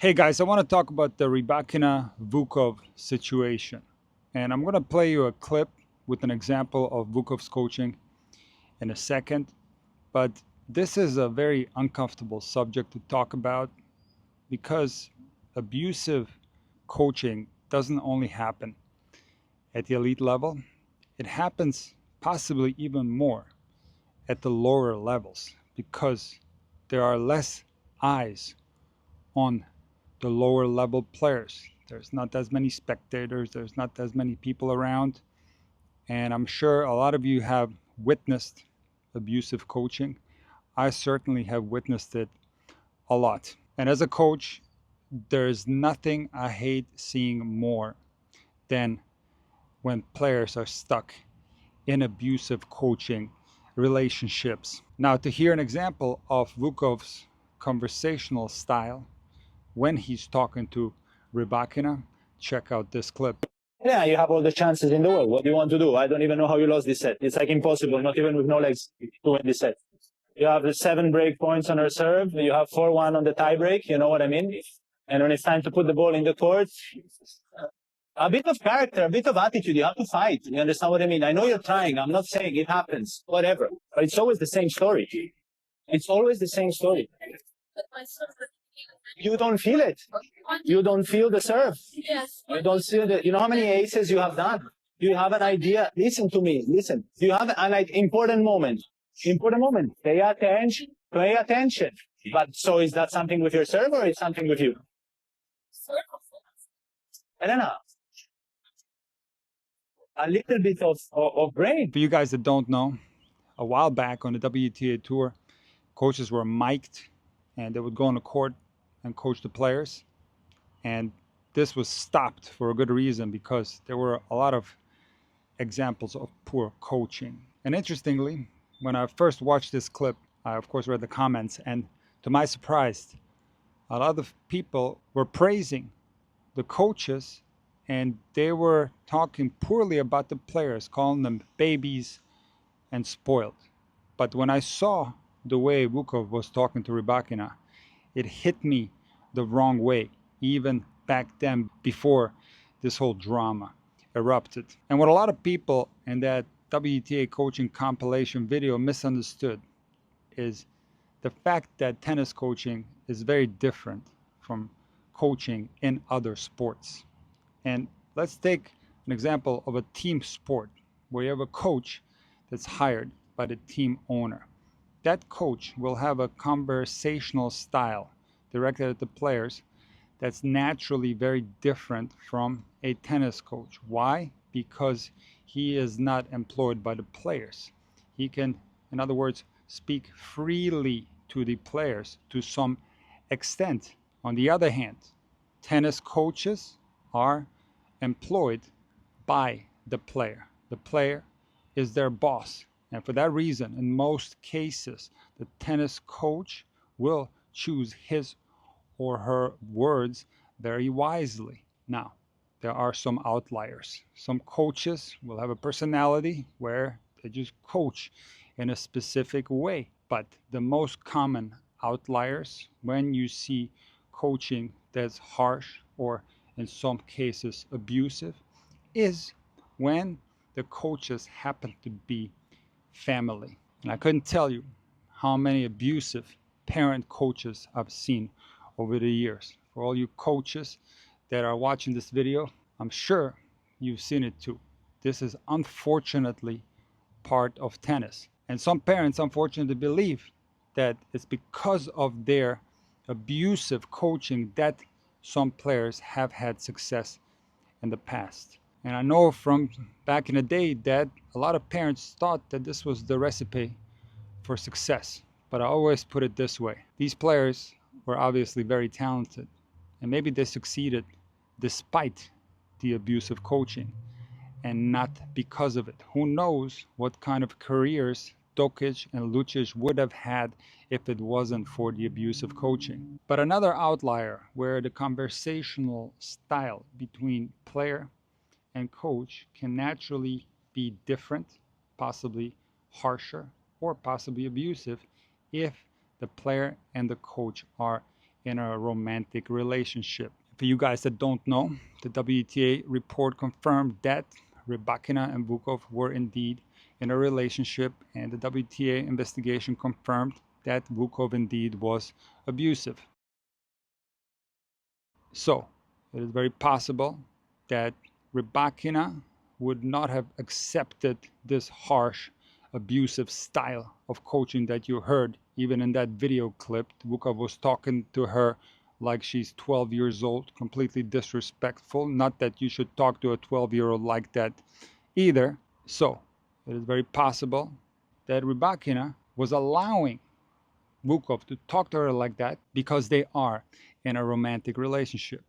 Hey guys, I want to talk about the Rybakina Vukov situation. And I'm going to play you a clip with an example of Vukov's coaching in a second. But this is a very uncomfortable subject to talk about because abusive coaching doesn't only happen at the elite level, it happens possibly even more at the lower levels because there are less eyes on the lower level players. There's not as many spectators, there's not as many people around. And I'm sure a lot of you have witnessed abusive coaching. I certainly have witnessed it a lot. And as a coach, there's nothing I hate seeing more than when players are stuck in abusive coaching relationships. Now, to hear an example of Vukov's conversational style when he's talking to Rybakina, check out this clip. Yeah, you have all the chances in the world. What do you want to do? I don't even know how you lost this set. It's like impossible, not even with no legs, to win this set. You have the 7 break points on her serve. You have 4-1 on the tie break. You know what I mean? And when it's time to put the ball in the court, a bit of character, a bit of attitude. You have to fight. You understand what I mean? I know you're trying. I'm not saying it happens, whatever. But it's always the same story. It's always the same story. You don't feel it. You don't feel the serve. Yes. You don't see the. You know how many aces you have done? Do you have an idea? Listen to me. Listen. Do you have an important moment? Important moment. Pay attention. Pay attention. But so is that something with your serve or is something with you? Elena, a little bit of brain. For you guys that don't know, a while back on the WTA tour, coaches were mic'd and they would go on the court and coach the players. And this was stopped for a good reason because there were a lot of examples of poor coaching. And interestingly, when I first watched this clip, I of course read the comments, and to my surprise, a lot of people were praising the coaches and they were talking poorly about the players, calling them babies and spoiled. But when I saw the way Vukov was talking to Rybakina, it hit me the wrong way, even back then before this whole drama erupted. And what a lot of people in that WTA coaching compilation video misunderstood is the fact that tennis coaching is very different from coaching in other sports. And let's take an example of a team sport where you have a coach that's hired by the team owner. That coach will have a conversational style directed at the players that's naturally very different from a tennis coach. Why? Because he is not employed by the players. He can, in other words, speak freely to the players to some extent. On the other hand, tennis coaches are employed by the player. The player is their boss. And for that reason, in most cases, the tennis coach will choose his or her words very wisely. Now, there are some outliers. Some coaches will have a personality where they just coach in a specific way. But the most common outliers, when you see coaching that's harsh or in some cases abusive, is when the coaches happen to be family. And I couldn't tell you how many abusive parent coaches I've seen over the years. For all you coaches that are watching this video, I'm sure you've seen it too. This is unfortunately part of tennis. And some parents unfortunately believe that it's because of their abusive coaching that some players have had success in the past. And I know from back in the day that a lot of parents thought that this was the recipe for success. But I always put it this way. These players were obviously very talented, and maybe they succeeded despite the abusive coaching and not because of it. Who knows what kind of careers Dokic and Lucic would have had if it wasn't for the abusive coaching. But another outlier where the conversational style between player and coach can naturally be different, possibly harsher, or possibly abusive if the player and the coach are in a romantic relationship. For you guys that don't know, the WTA report confirmed that Rybakina and Vukov were indeed in a relationship, and the WTA investigation confirmed that Vukov indeed was abusive. So it is very possible that Rybakina would not have accepted this harsh, abusive style of coaching that you heard. Even in that video clip, Vukov was talking to her like she's 12 years old, completely disrespectful. Not that you should talk to a 12-year-old like that either. So it is very possible that Rybakina was allowing Vukov to talk to her like that because they are in a romantic relationship.